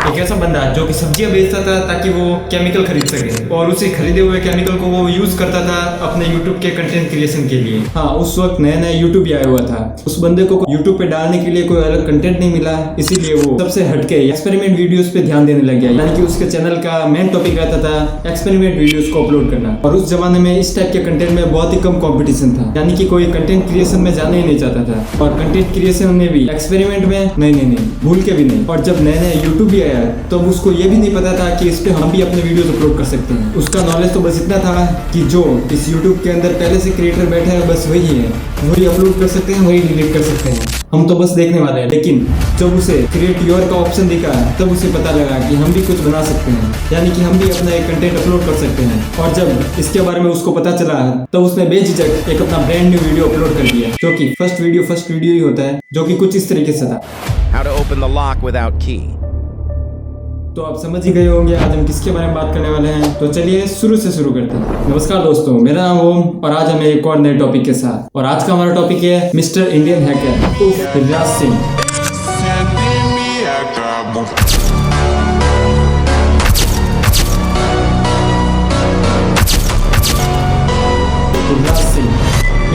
एक ऐसा बंदा जो कि सब्जियां बेचता था ताकि वो केमिकल खरीद सके, और उसे खरीदे हुए केमिकल को वो यूज करता था अपने यूट्यूब के कंटेंट क्रिएशन के लिए। हाँ, उस वक्त नया नया यूट्यूब भी आया हुआ था। उस बंदे को यूट्यूब पे डालने के लिए कोई अलग कंटेंट नहीं मिला, इसीलिए वो सबसे हटके एक्सपेरिमेंट वीडियोस पे ध्यान देने लग गया। यानी कि उसके चैनल का मेन टॉपिक रहता था एक्सपेरिमेंट वीडियोस को अपलोड करना। और उस जमाने में इस टाइप के कंटेंट में बहुत ही कम कंपटीशन था, यानी कि कोई कंटेंट क्रिएशन में जाना ही नहीं चाहता था। और कंटेंट क्रिएशन में भी एक्सपेरिमेंट में नहीं भूल के भी नहीं। और जब नया नया यूट्यूब भी आया तो उसको ये भी नहीं पता था कि इस पे हम भी अपने वीडियोस अपलोड कर सकते हैं। उसका नॉलेज तो बस इतना था कि जो इस यूट्यूब के अंदर पहले से क्रिएटर बैठे हैं बस वही है, वही अपलोड कर सकते हैं, वही डिलीट कर सकते हैं, हम तो बस देखने वाले हैं। लेकिन जब उसे क्रिएट योर का ऑप्शन दिखा तब उसे पता लगा कि हम भी कुछ बना सकते हैं, यानी कि हम भी अपना एक कंटेंट अपलोड कर सकते हैं। और जब इसके बारे में उसको पता चला तब उसने बेझिझक एक अपना ब्रांड न्यू वीडियो अपलोड कर दिया, जो कि फर्स्ट वीडियो ही होता है, जो कि कुछ इस तरीके से था। How to open the lock without key. तो आप समझ ही गए होंगे आज हम किसके बारे में बात करने वाले हैं। तो चलिए शुरू करते हैं। नमस्कार दोस्तों, मेरा नाम ओम और आज हम एक और नए टॉपिक के साथ। और आज का हमारा टॉपिक है मिस्टर इंडियन हैकर उर्फ दिलराज सिंह। दिलराज सिंह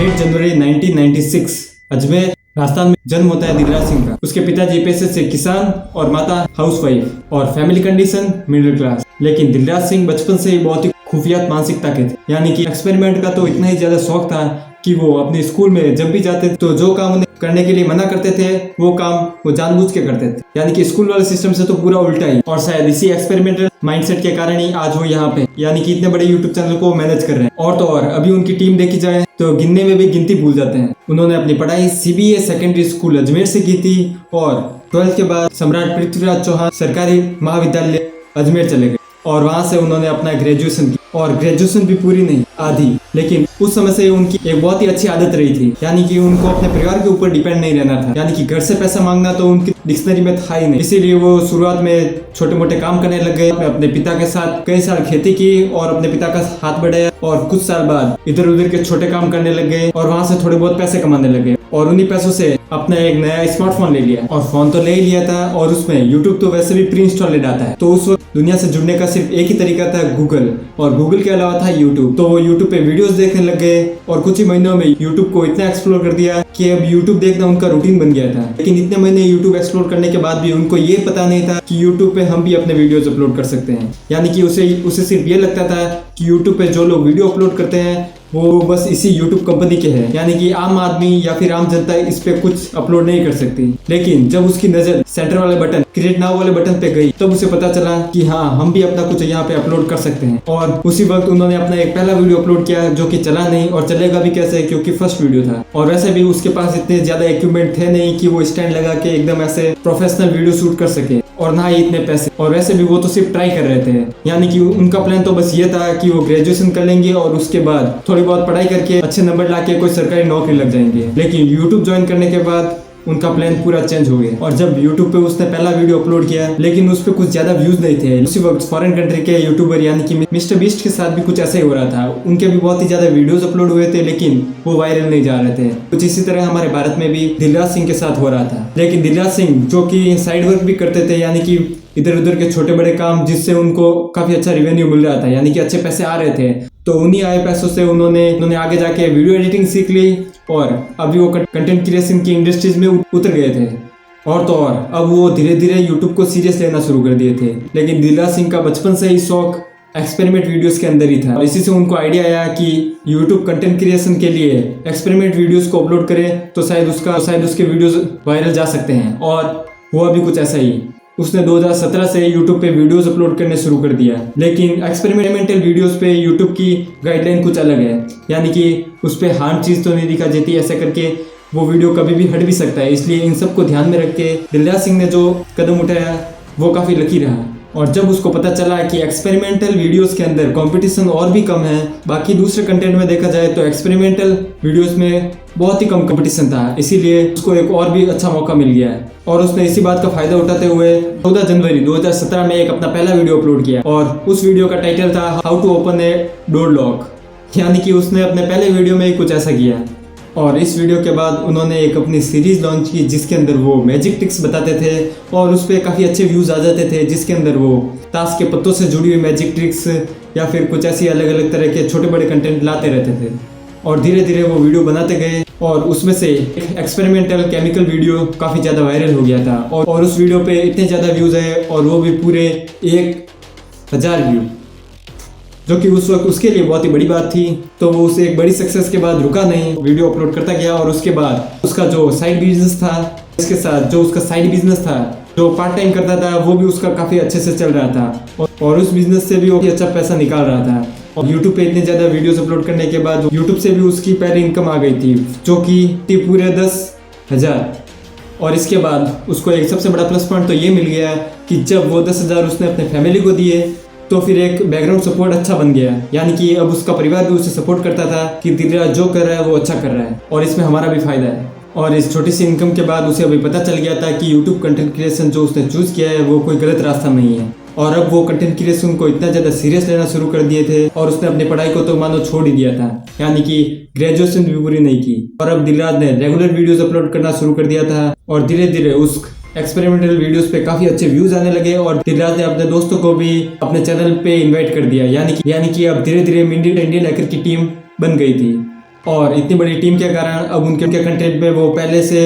8 जनवरी 1996 अजमेर राजस्थान में जन्म होता है दिलराज सिंह का। उसके पिताजी पेशे से किसान और माता हाउसवाइफ, और फैमिली कंडीशन मिडिल क्लास। लेकिन दिलराज सिंह बचपन से ही बहुत ही खुफिया मानसिकता के थे, यानी कि एक्सपेरिमेंट का तो इतना ही ज्यादा शौक था कि वो अपने स्कूल में जब भी जाते तो जो काम उन्हें करने के लिए मना करते थे वो काम वो जानबूझ के करते थे, यानी कि स्कूल वाले सिस्टम से तो पूरा उल्टा ही। और शायद इसी एक्सपेरिमेंटल माइंडसेट के कारण ही आज वो यहाँ पे, यानी कि इतने बड़े यूट्यूब चैनल को मैनेज कर रहे हैं। और तो और अभी उनकी टीम देखी जाए तो गिनने में भी गिनती भूल जाते हैं। उन्होंने अपनी पढ़ाई CBA सेकेंडरी स्कूल अजमेर से की थी और 12th के बाद सम्राट पृथ्वीराज चौहान सरकारी महाविद्यालय अजमेर चले गए और वहां से उन्होंने अपना ग्रेजुएशन की। और ग्रेजुएशन भी पूरी नहीं, आधी। लेकिन उस समय से उनकी एक बहुत ही अच्छी आदत रही थी, यानी कि उनको अपने परिवार के ऊपर डिपेंड नहीं रहना था, यानी कि घर से पैसा मांगना तो उनकी डिक्शनरी में था ही नहीं। इसीलिए वो शुरुआत में छोटे मोटे काम करने लग गए। अपने पिता के साथ कई साल खेती की और अपने पिता का हाथ बढ़ाया, और कुछ साल बाद इधर उधर के छोटे काम करने लग गए और वहां से थोड़े बहुत पैसे कमाने लगे। और उन्हीं पैसों से अपना एक नया स्मार्टफोन ले लिया, और फोन तो ले ही लिया था और उसमें यूट्यूब तो वैसे भी प्री इंस्टॉलेड आता है। तो उस वक्त दुनिया से जुड़ने का सिर्फ एक ही तरीका था, गूगल, और गूगल के अलावा था यूट्यूब। तो वो यूट्यूब पे वीडियोस देखने लग गए और कुछ ही महीनों में यूट्यूब को इतना एक्सप्लोर कर दिया कि अब यूट्यूब देखना उनका रूटीन बन गया था। लेकिन इतने महीने यूट्यूब एक्सप्लोर करने के बाद भी उनको ये पता नहीं था कि यूट्यूब पे हम भी अपने वीडियोस अपलोड कर सकते हैं, यानी कि उसे सिर्फ ये लगता था कि यूट्यूब पे जो लोग वीडियो अपलोड करते हैं वो बस इसी YouTube कंपनी के हैं, यानी कि आम आदमी या फिर आम जनता इस पे कुछ अपलोड नहीं कर सकती। लेकिन जब उसकी नजर सेंटर वाले बटन, क्रिएट नाउ वाले बटन पे गई तब उसे पता चला कि हाँ, हम भी अपना कुछ यहाँ पे अपलोड कर सकते हैं। और उसी वक्त उन्होंने अपना एक पहला वीडियो अपलोड किया जो कि चला नहीं, और चलेगा भी कैसे क्योंकि फर्स्ट वीडियो था। और वैसे भी उसके पास इतने ज्यादा इक्विपमेंट थे नहीं कि वो स्टैंड लगा के एकदम ऐसे प्रोफेशनल वीडियो शूट कर सके, और ना ही इतने पैसे। और वैसे भी वो तो सिर्फ ट्राई कर रहे थे, यानी कि उनका प्लान तो बस ये था कि वो ग्रेजुएशन कर लेंगे और उसके बाद थोड़ी बहुत पढ़ाई करके अच्छे नंबर लाके कोई सरकारी नौकरी लग जाएंगे। लेकिन YouTube ज्वाइन करने के बाद उनका प्लान पूरा चेंज हो गया। और जब YouTube पे उसने पहला वीडियो अपलोड किया, लेकिन उस पे कुछ ज्यादा व्यूज नहीं थे। उसी वक्त फॉरेन कंट्री के यूट्यूबर यानी कि मिस्टर बीस्ट के साथ भी कुछ ऐसा ही हो रहा था। उनके भी बहुत ही ज्यादा वीडियोस अपलोड हुए थे, लेकिन वो वायरल नहीं जा रहे थे। कुछ इसी तरह हमारे भारत में भी दिलराज सिंह के साथ हो रहा था। लेकिन दिलराज सिंह जो कि साइड वर्क भी करते थे, यानी कि इधर उधर के छोटे बड़े काम जिससे उनको काफी अच्छा रेवेन्यू मिल रहा था, यानी कि अच्छे पैसे आ रहे थे, तो उन्हीं आए पैसों से उन्होंने आगे जाके वीडियो एडिटिंग सीख ली और अभी वो कंटेंट क्रिएशन की इंडस्ट्रीज में उतर गए थे। और तो और अब वो धीरे धीरे यूट्यूब को सीरियस लेना शुरू कर दिए थे। लेकिन दिलराज सिंह का बचपन से ही शौक एक्सपेरिमेंट वीडियोस के अंदर ही था, और इसी से उनको आइडिया आया कि यूट्यूब कंटेंट क्रिएशन के लिए एक्सपेरिमेंट वीडियोस को अपलोड करे तो शायद उसके वीडियोस वायरल जा सकते हैं। और वो अभी कुछ ऐसा ही उसने 2017 से YouTube पे वीडियोस अपलोड करने शुरू कर दिया। लेकिन एक्सपेरिमेंटल वीडियोस पे YouTube की गाइडलाइन कुछ अलग है, यानी कि उस पे हार्म चीज तो नहीं दिखा जाती, ऐसा करके वो वीडियो कभी भी हट भी सकता है। इसलिए इन सबको ध्यान में रख के दिलराज सिंह ने जो कदम उठाया वो काफी लकी रहा। और जब उसको पता चला कि एक्सपेरिमेंटल वीडियोस के अंदर कंपटीशन और भी कम है, बाकी दूसरे कंटेंट में देखा जाए तो एक्सपेरिमेंटल वीडियोस में बहुत ही कम कंपटीशन था, इसीलिए उसको एक और भी अच्छा मौका मिल गया है। और उसने इसी बात का फायदा उठाते हुए 14 जनवरी 2017 में एक अपना पहला वीडियो अपलोड किया, और उस वीडियो का टाइटल था how to open a door lock, यानी कि उसने अपने पहले वीडियो में ही कुछ ऐसा किया। और इस वीडियो के बाद उन्होंने एक अपनी सीरीज लॉन्च की जिसके अंदर वो मैजिक ट्रिक्स बताते थे और उस पर काफ़ी अच्छे व्यूज़ आ जाते थे, जिसके अंदर वो ताश के पत्तों से जुड़ी हुई मैजिक ट्रिक्स या फिर कुछ ऐसी अलग अलग तरह के छोटे बड़े कंटेंट लाते रहते थे। और धीरे धीरे वो वीडियो बनाते गए और उसमें से एक एक्सपेरिमेंटल केमिकल वीडियो काफ़ी ज़्यादा वायरल हो गया था और उस वीडियो पे इतने ज़्यादा व्यूज़ आए और वो भी पूरे 1000 व्यू, जो कि उस वक्त उसके लिए बहुत ही बड़ी बात थी। तो वो उसे एक बड़ी सक्सेस के बाद रुका नहीं, वीडियो अपलोड करता गया और उसके बाद उसका जो साइड बिजनेस था, इसके साथ जो उसका साइड बिजनेस था जो पार्ट टाइम करता था, वो भी उसका काफ़ी अच्छे से चल रहा था और उस बिजनेस से भी वो अच्छा पैसा निकाल रहा था। और YouTube पे इतने ज़्यादा वीडियोस अपलोड करने के बाद YouTube से भी उसकी पहले इनकम आ गई थी, जो कि पूरे 10,000। और इसके बाद उसको एक सबसे बड़ा प्लस पॉइंट तो ये मिल गया कि जब वो 10,000 उसने अपने फैमिली को दिए तो फिर एक बैकग्राउंड सपोर्ट अच्छा बन गया, यानी कि अब उसका परिवार भी उसे सपोर्ट करता था कि दिलराज जो कर रहा है वो अच्छा कर रहा है और इसमें हमारा भी फायदा है। और इस छोटी सी इनकम के बाद उसे अभी पता चल गया था कि यूट्यूब कंटेंट क्रिएशन जो उसने चूज़ किया है वो कोई गलत रास्ता नहीं है। और अब वो कंटेंट क्रिएशन को इतना ज़्यादा सीरियस लेना शुरू कर दिए थे और उसने अपनी पढ़ाई को तो मानो छोड़ ही दिया था, यानी कि ग्रेजुएशन भी पूरी नहीं की। और अब दिलराज ने रेगुलर वीडियोस अपलोड करना शुरू कर दिया था और धीरे धीरे उस एक्सपेरिमेंटल वीडियोस पे काफ़ी अच्छे व्यूज़ आने लगे और दिलराज ने अपने दोस्तों को भी अपने चैनल पे इन्वाइट कर दिया, यानी कि अब धीरे धीरे इंडियन हैकर की टीम बन गई थी। और इतनी बड़ी टीम के कारण अब उनके कंटेंट में वो पहले से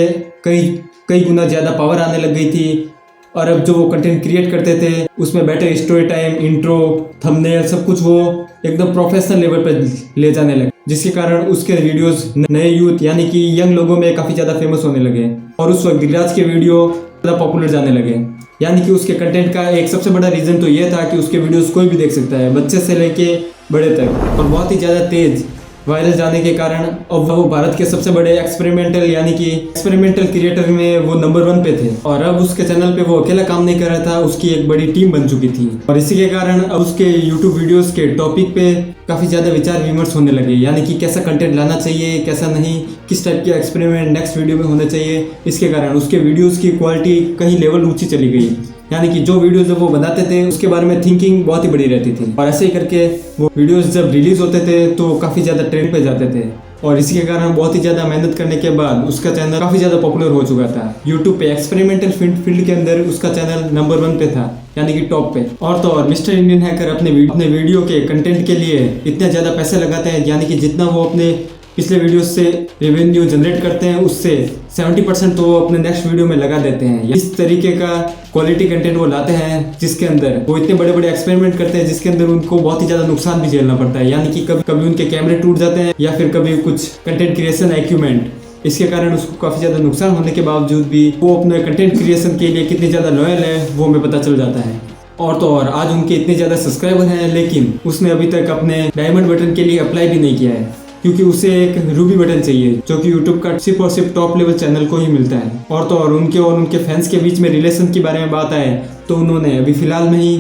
कई गुना ज़्यादा पावर आने लग गई थी। और अब जो वो कंटेंट क्रिएट करते थे उसमें better story time, intro, thumbnail सब कुछ वो एकदम प्रोफेशनल लेवल पर ले जाने लगे, जिसके कारण उसके वीडियोस नए यूथ यानी कि यंग लोगों में काफ़ी ज़्यादा फेमस होने लगे। और उस वक्त दिलराज के वीडियो ज़्यादा पॉपुलर जाने लगे, यानी कि उसके कंटेंट का एक सबसे बड़ा रीज़न तो ये था कि उसके वीडियोस कोई भी देख सकता है, बच्चे से लेके बड़े तक। और बहुत ही ज़्यादा तेज़ वायरल जाने के कारण अब वो भारत के सबसे बड़े एक्सपेरिमेंटल क्रिएटर में वो नंबर 1 पे थे। और अब उसके चैनल पे वो अकेला काम नहीं कर रहा था, उसकी एक बड़ी टीम बन चुकी थी। और इसी के कारण अब उसके यूट्यूब वीडियोस के टॉपिक पे काफ़ी ज़्यादा विचार विमर्श होने लगे, यानी कि कैसा कंटेंट लाना चाहिए, कैसा नहीं, किस टाइप के एक्सपेरिमेंट नेक्स्ट वीडियो में होने चाहिए। इसके कारण उसके वीडियोज़ की क्वालिटी कहीं लेवल ऊँची चली गई, यानी कि जो वीडियोस जब वो बनाते थे उसके बारे में थिंकिंग बहुत ही बड़ी रहती थी। और ऐसे ही करके वो वीडियोस जब रिलीज होते थे तो काफ़ी ज़्यादा ट्रेंड पे जाते थे और इसी के कारण बहुत ही ज़्यादा मेहनत करने के बाद उसका चैनल काफ़ी ज़्यादा पॉपुलर हो चुका था। यूट्यूब पे एक्सपेरिमेंटल फील्ड के अंदर उसका चैनल नंबर 1 पे था, यानी कि टॉप पे। और तो और मिस्टर इंडियन हैकर अपने वीडियो के कंटेंट के लिए इतने ज़्यादा पैसे लगाते हैं, यानी कि जितना वो अपने पिछले वीडियो से रेवेन्यू जनरेट करते हैं उससे 70% तो वो अपने नेक्स्ट वीडियो में लगा देते हैं। इस तरीके का क्वालिटी कंटेंट वो लाते हैं जिसके अंदर वो इतने बड़े बड़े एक्सपेरिमेंट करते हैं जिसके अंदर उनको बहुत ही ज़्यादा नुकसान भी झेलना पड़ता है, यानी कि कभी उनके कैमरे टूट जाते हैं या फिर कभी कुछ कंटेंट क्रिएशन इक्विपमेंट, इसके कारण उसको काफ़ी ज़्यादा नुकसान होने के बावजूद भी वो अपने कंटेंट क्रिएशन के लिए कितनी ज़्यादा लॉयल है वो हमें पता चल जाता है। और तो और आज उनके इतने ज़्यादा सब्सक्राइबर हैं लेकिन उसने अभी तक अपने डायमंड बटन के लिए अप्लाई भी नहीं किया है, क्योंकि उसे एक रूबी बटन चाहिए जो कि यूट्यूब का सिर्फ और सिर्फ टॉप लेवल चैनल को ही मिलता है। और तो और उनके फैंस के बीच में रिलेशन के बारे में बात आए तो उन्होंने अभी फिलहाल में ही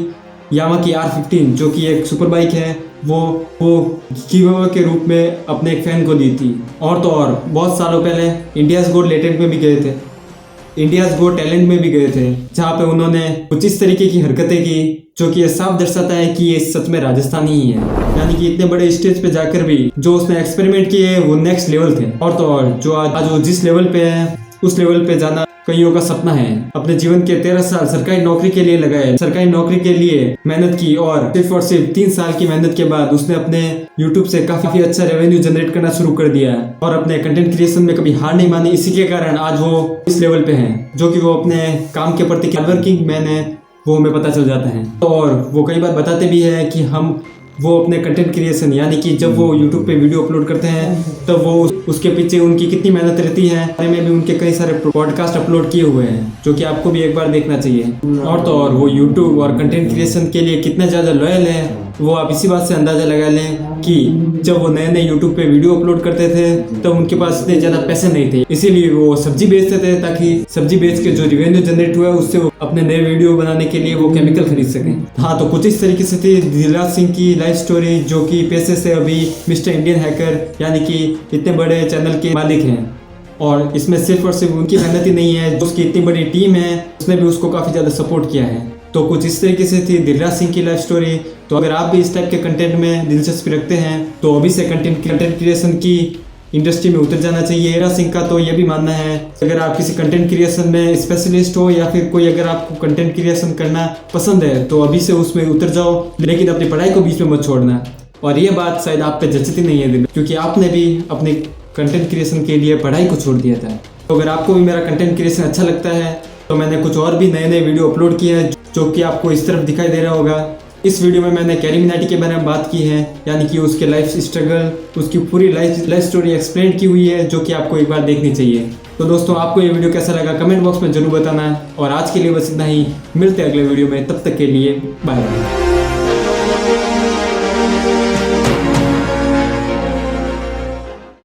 यामा की R15 जो कि एक सुपर बाइक है वो गिव के रूप में अपने एक फैन को दी थी। और तो और बहुत सालों पहले इंडियाज़ गोट टैलेंट में भी गए थे जहाँ पे उन्होंने कुछ इस तरीके की हरकतें की जो कि ये साफ दर्शाता है कि ये सच में राजस्थानी ही है, यानी कि इतने बड़े स्टेज पे जाकर भी जो उसने एक्सपेरिमेंट किए वो नेक्स्ट लेवल थे। और तो और जो आज वो जिस लेवल पे है उस लेवल पे जाना कईयों का सपना है। अपने जीवन के 13 साल सरकारी नौकरी के लिए लगाए, सरकारी नौकरी के लिए मेहनत की और सिर्फ 3 साल की मेहनत के बाद उसने अपने YouTube से काफी अच्छा रेवेन्यू जनरेट करना शुरू कर दिया और अपने कंटेंट क्रिएशन में कभी हार नहीं मानी। इसी के कारण आज वो इस लेवल पे हैं, जो कि वो अपने काम के प्रति हार्डवर्किंग मैन है, वो हमें पता चल जाता है। और वो कई बार बताते भी है कि वो अपने कंटेंट क्रिएशन यानी कि जब वो YouTube पे वीडियो अपलोड करते हैं तब वो उसके पीछे उनकी कितनी मेहनत रहती है, बारे में भी उनके कई सारे पॉडकास्ट अपलोड किए हुए हैं जो कि आपको भी एक बार देखना चाहिए। और तो और वो YouTube और कंटेंट क्रिएशन के लिए कितना ज़्यादा लॉयल है वो आप इसी बात से अंदाज़ा लगा लें कि जब वो नए YouTube पे वीडियो अपलोड करते थे तब उनके पास इतने ज़्यादा पैसे नहीं थे, इसीलिए वो सब्जी बेचते थे ताकि सब्जी बेच के जो रेवेन्यू जनरेट हुआ है उससे वो अपने नए वीडियो बनाने के लिए वो केमिकल खरीद सकें। हाँ, तो कुछ इस तरीके से थी दिलराज सिंह की लाइफ स्टोरी, जो कि पैसे से अभी मिस्टर इंडियन हैकर यानी कि इतने बड़े चैनल के मालिक हैं। और इसमें सिर्फ और सिर्फ उनकी मेहनत ही नहीं है, उसकी इतनी बड़ी टीम है उसने भी उसको काफ़ी ज़्यादा सपोर्ट किया है। तो कुछ इस तरीके से थी दिलराज सिंह की लाइफ स्टोरी। तो अगर आप भी इस टाइप के कंटेंट में दिलचस्पी रखते हैं तो अभी से कंटेंट क्रिएशन की इंडस्ट्री में उतर जाना चाहिए। दिलराज सिंह का तो ये भी मानना है अगर आप किसी कंटेंट क्रिएशन में स्पेशलिस्ट हो या फिर कोई अगर आपको कंटेंट क्रिएशन करना पसंद है तो अभी से उसमें उतर जाओ, लेकिन अपनी पढ़ाई को बीच में मत छोड़ना। और ये बात शायद आप पे जचती नहीं है दिल, क्योंकि आपने भी अपने कंटेंट क्रिएशन के लिए पढ़ाई को छोड़ दिया था। तो अगर आपको भी मेरा कंटेंट क्रिएशन अच्छा लगता है तो मैंने कुछ और भी नए नए वीडियो अपलोड किए हैं जो कि आपको इस तरफ दिखाई दे रहा होगा। इस वीडियो में मैंने कैरी मिनाटी के बारे में बात की है, यानी कि उसके लाइफ स्ट्रगल, उसकी पूरी लाइफ स्टोरी एक्सप्लेन की हुई है, जो कि आपको एक बार देखनी चाहिए। तो दोस्तों, आपको ये वीडियो कैसा लगा कमेंट बॉक्स में जरूर बताना। और आज के लिए बस इतना ही, मिलते हैं अगले वीडियो में, तब तक के लिए बाय बाय।